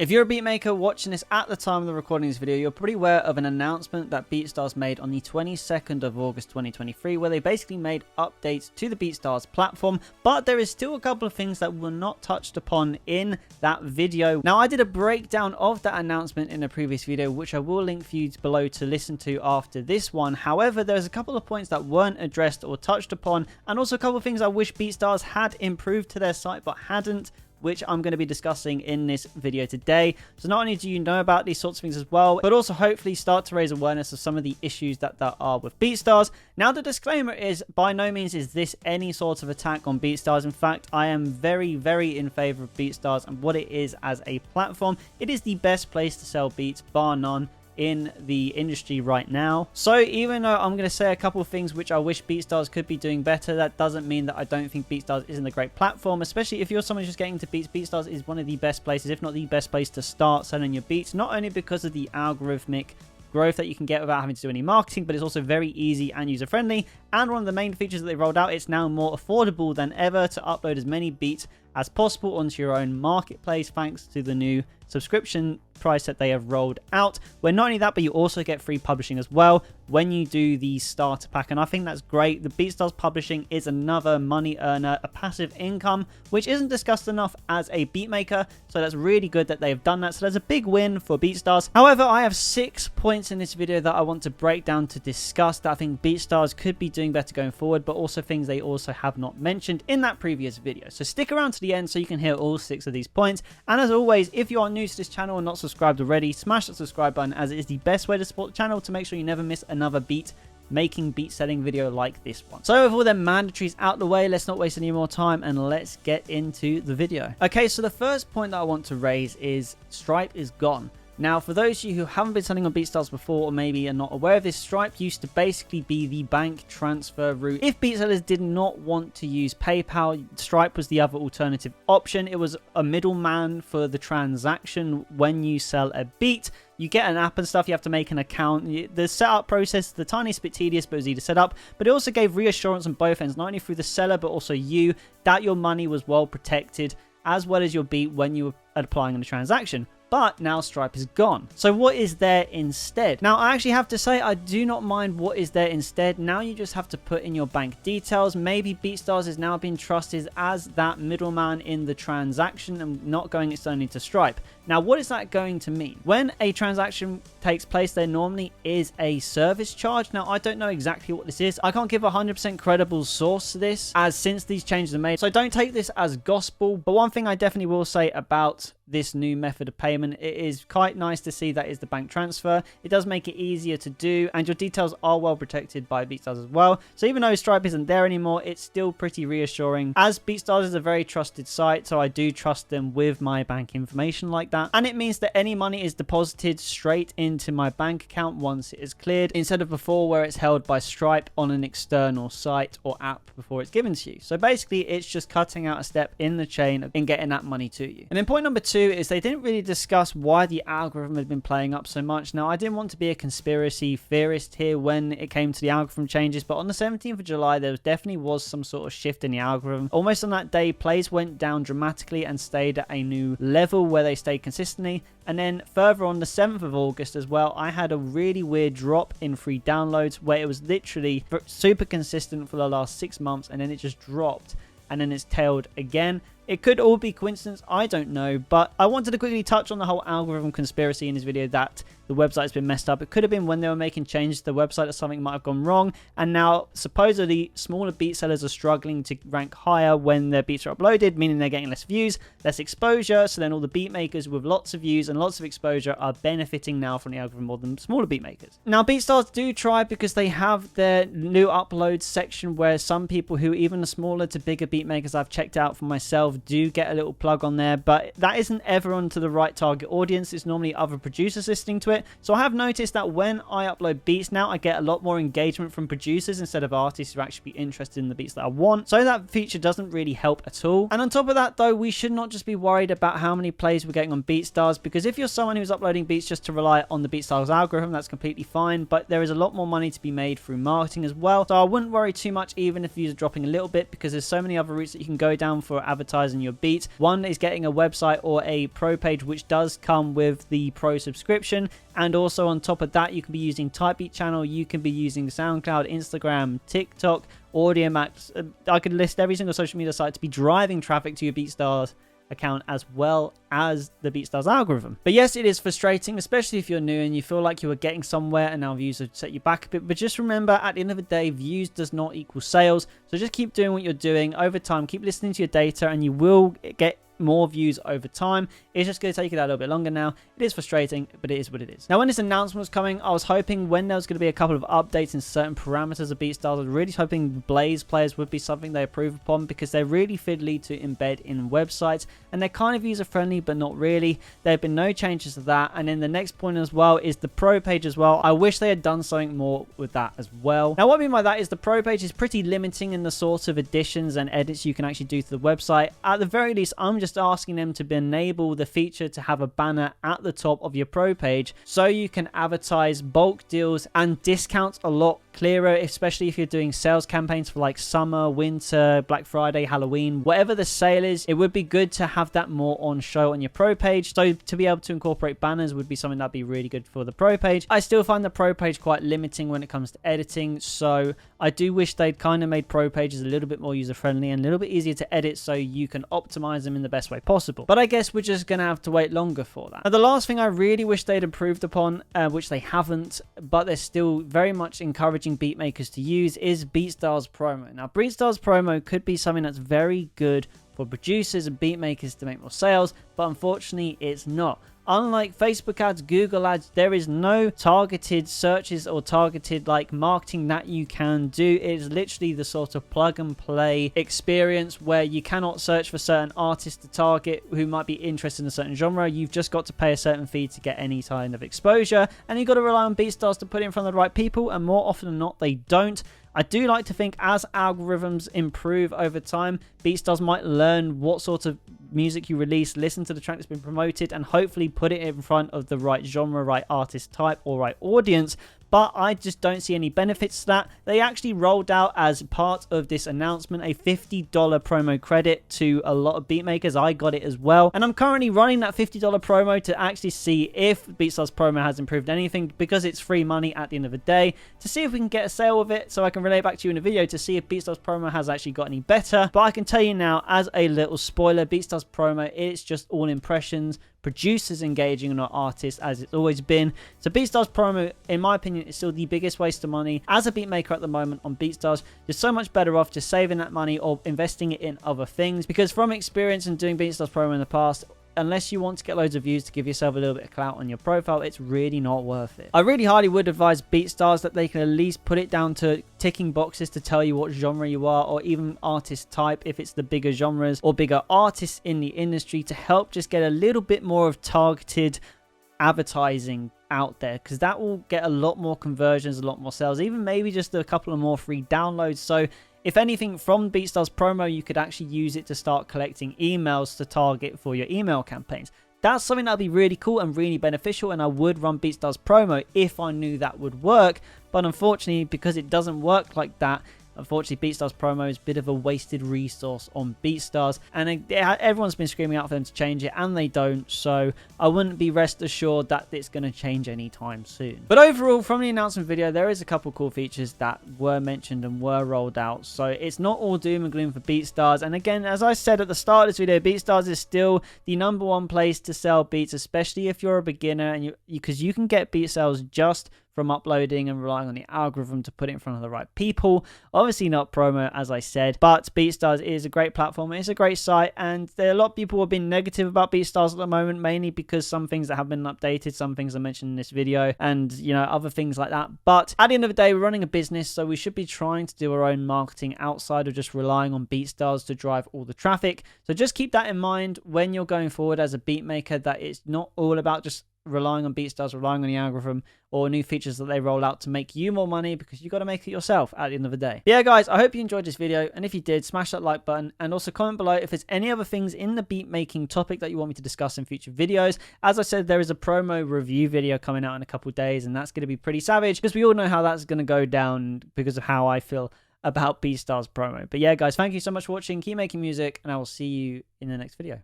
If you're a beatmaker watching this at the time of the recording of this video, you're pretty aware of an announcement that Beatstars made on the 22nd of August 2023, where they basically made updates to the Beatstars platform, but there is still a couple of things that were not touched upon in that video. Now, I did a breakdown of that announcement in a previous video, which I will link for you below to listen to after this one. However, there's a couple of points that weren't addressed or touched upon, and also a couple of things I wish Beatstars had improved to their site but hadn't, which I'm going to be discussing in this video today. So not only do you know about these sorts of things as well, but also hopefully start to raise awareness of some of the issues that there are with Beatstars. Now, the disclaimer is, by no means is this any sort of attack on Beatstars. In fact, I am very, very in favor of Beatstars and what it is as a platform. It is the best place to sell beats, bar none, in the industry right now. So even though I'm going to say a couple of things which I wish Beatstars could be doing better, that doesn't mean that I don't think Beatstars isn't a great platform, especially if you're someone who's just getting into beats. Beatstars is one of the best places, if not the best place, to start selling your beats, not only because of the algorithmic growth that you can get without having to do any marketing, but it's also very easy and user friendly. And one of the main features that they rolled out, it's now more affordable than ever to upload as many beats as possible onto your own marketplace, thanks to the new subscription price that they have rolled out, where not only that, but you also get free publishing as well when you do the starter pack. And I think that's great. The Beatstars publishing is another money earner, a passive income, which isn't discussed enough as a beatmaker. So that's really good that they've done that. So there's a big win for Beatstars. However, I have 6 points in this video that I want to break down to discuss that I think Beatstars could be doing better going forward, but also things they also have not mentioned in that previous video. So stick around to the end so you can hear all 6 of these points. And as always, if you are new to this channel and not subscribed already, smash that subscribe button, as it is the best way to support the channel to make sure you never miss another beat selling video like this one. So with all them mandatories out the way, let's not waste any more time and let's get into the video. Okay, so the first point that I want to raise is Stripe is gone. Now, for those of you who haven't been selling on Beatstars before, or maybe are not aware of this, Stripe used to basically be the bank transfer route. If beat sellers did not want to use PayPal, Stripe was the other alternative option. It was a middleman for the transaction when you sell a beat. You get an app and stuff, you have to make an account. The setup process is the tiniest bit tedious, but it was easy to set up. But it also gave reassurance on both ends, not only through the seller, but also you, that your money was well protected, as well as your beat when you were applying on the transaction. But now Stripe is gone. So what is there instead? Now, I actually have to say, I do not mind what is there instead. Now you just have to put in your bank details. Maybe Beatstars is now being trusted as that middleman in the transaction and not going externally to Stripe. Now, what is that going to mean? When a transaction takes place, there normally is a service charge. Now, I don't know exactly what this is. I can't give a 100% credible source to this, as since these changes are made. So don't take this as gospel. But one thing I definitely will say about this new method of payment, it is quite nice to see that is the bank transfer. It does make it easier to do, and your details are well protected by Beatstars as well. So even though Stripe isn't there anymore, it's still pretty reassuring, as Beatstars is a very trusted site, so I do trust them with my bank information like that. And it means that any money is deposited straight into my bank account once it is cleared, instead of before where it's held by Stripe on an external site or app before it's given to you. So basically, it's just cutting out a step in the chain in getting that money to you. And then point number 2 is they didn't really discuss why the algorithm had been playing up so much. Now, I didn't want to be a conspiracy theorist here when it came to the algorithm changes, but on the 17th of July, there definitely was some sort of shift in the algorithm. Almost on that day, plays went down dramatically and stayed at a new level where they stayed consistently. And then further on the 7th of August as well, I had a really weird drop in free downloads where it was literally super consistent for the last 6 months, and then it just dropped, and then it's tailed again. It could all be coincidence, I don't know, but I wanted to quickly touch on the whole algorithm conspiracy in this video, that the website's been messed up. It could have been when they were making changes to the website that something might have gone wrong, and now supposedly smaller beat sellers are struggling to rank higher when their beats are uploaded, meaning they're getting less views, less exposure, so then all the beat makers with lots of views and lots of exposure are benefiting now from the algorithm more than smaller beat makers. Now, Beatstars do try, because they have their new uploads section where some people who even the smaller to bigger beat makers I've checked out for myself do get a little plug on there, but that isn't ever onto the right target audience. It's normally other producers listening to it. So I have noticed that when I upload beats now, I get a lot more engagement from producers instead of artists who actually be interested in the beats that I want. So that feature doesn't really help at all. And on top of that though, we should not just be worried about how many plays we're getting on Beatstars, because if you're someone who's uploading beats just to rely on the Beatstars algorithm, that's completely fine, but there is a lot more money to be made through marketing as well. So I wouldn't worry too much even if views are dropping a little bit, because there's so many other routes that you can go down for advertising monetizing your beats. One is getting a website or a pro page, which does come with the pro subscription. And also on top of that, you can be using Typebeat channel, you can be using SoundCloud, Instagram, TikTok, AudioMax. I could list every single social media site to be driving traffic to your Beatstars account, as well as the Beatstars algorithm. But yes, it is frustrating, especially if you're new and you feel like you are getting somewhere and now views have set you back a bit. But just remember, at the end of the day, views does not equal sales. So just keep doing what you're doing over time, keep listening to your data, and you will get more views over time. It's just going to take it a little bit longer now. It is frustrating, but it is what it is. Now, when this announcement was coming, I was hoping when there was going to be a couple of updates in certain parameters of Beatstars, I was really hoping Blaze players would be something they approve upon, because they're really fiddly to embed in websites, and they're kind of user friendly, but not really. There have been no changes to that. And then the next point as well is the pro page as well. I wish they had done something more with that as well. Now, what I mean by that is the pro page is pretty limiting in the sort of additions and edits you can actually do to the website. At the very least, I'm just asking them to enable the feature to have a banner at the top of your pro page, so you can advertise bulk deals and discounts a lot clearer, especially if you're doing sales campaigns for like summer, winter, Black Friday, Halloween, whatever the sale is. It would be good to have that more on show on your pro page. So to be able to incorporate banners would be something that'd be really good for the pro page. I still find the pro page quite limiting when it comes to editing, so I do wish they'd kind of made pro pages a little bit more user friendly and a little bit easier to edit, so you can optimize them in the best way possible. But I guess we're just gonna have to wait longer for that. Now, the last thing I really wish they'd improved upon, which they haven't, but they're still very much encouraging beat makers to use, is Beatstars promo. Now, Beatstars promo could be something that's very good for producers and beat makers to make more sales, but unfortunately it's not. Unlike Facebook ads, Google ads, there is no targeted searches or targeted like marketing that you can do. It is literally the sort of plug and play experience where you cannot search for certain artists to target who might be interested in a certain genre. You've just got to pay a certain fee to get any kind of exposure, and you've got to rely on Beatstars to put it in front of the right people, and more often than not they don't. I do like to think as algorithms improve over time, Beatstars might learn what sort of music you release, listen to the track that's been promoted, and hopefully put it in front of the right genre, right artist type, or right audience. But I just don't see any benefits to that. They actually rolled out, as part of this announcement, a $50 promo credit to a lot of beatmakers. I got it as well, and I'm currently running that $50 promo to actually see if Beatstars promo has improved anything, because it's free money at the end of the day, to see if we can get a sale with it, so I can relay back to you in a video to see if Beatstars promo has actually got any better. But I can tell you now, as a little spoiler, Beatstars promo, it's just all impressions, producers engaging on our artists, as it's always been. So Beatstars promo, in my opinion, is still the biggest waste of money as a beat maker at the moment on Beatstars. You're so much better off just saving that money or investing it in other things, because from experience and doing Beatstars promo in the past, unless you want to get loads of views to give yourself a little bit of clout on your profile, it's really not worth it. I really highly would advise Beatstars that they can at least put it down to ticking boxes to tell you what genre you are, or even artist type if it's the bigger genres or bigger artists in the industry, to help just get a little bit more of targeted advertising out there, because that will get a lot more conversions, a lot more sales, even maybe just a couple of more free downloads. So if anything, from Beatstars promo, you could actually use it to start collecting emails to target for your email campaigns. That's something that would be really cool and really beneficial, and I would run Beatstars promo if I knew that would work. But unfortunately, because it doesn't work like that, unfortunately, Beatstars promo is a bit of a wasted resource on Beatstars, and everyone's been screaming out for them to change it, and they don't. So I wouldn't be rest assured that it's going to change anytime soon. But overall, from the announcement video, there is a couple cool features that were mentioned and were rolled out. So it's not all doom and gloom for Beatstars. And again, as I said at the start of this video, Beatstars is still the #1 place to sell beats, especially if you're a beginner, and because you can get beat sales just from uploading and relying on the algorithm to put it in front of the right people. Obviously not promo, as I said, but Beatstars is a great platform. It's a great site, and there are a lot of people who have been negative about Beatstars at the moment, mainly because some things that have been updated, some things I mentioned in this video, and other things like that. But at the end of the day, we're running a business, so we should be trying to do our own marketing outside of just relying on Beatstars to drive all the traffic. So just keep that in mind when you're going forward as a beat maker, that it's not all about just relying on Beatstars, relying on the algorithm, or new features that they roll out to make you more money, because you got to make it yourself at the end of the day. But yeah, guys, I hope you enjoyed this video, and if you did, smash that like button, and also comment below if there's any other things in the beat making topic that you want me to discuss in future videos. As I said, there is a promo review video coming out in a couple days, and that's going to be pretty savage, because we all know how that's going to go down because of how I feel about Beatstars promo. But yeah, guys, thank you so much for watching. Keep making music, and I will see you in the next video.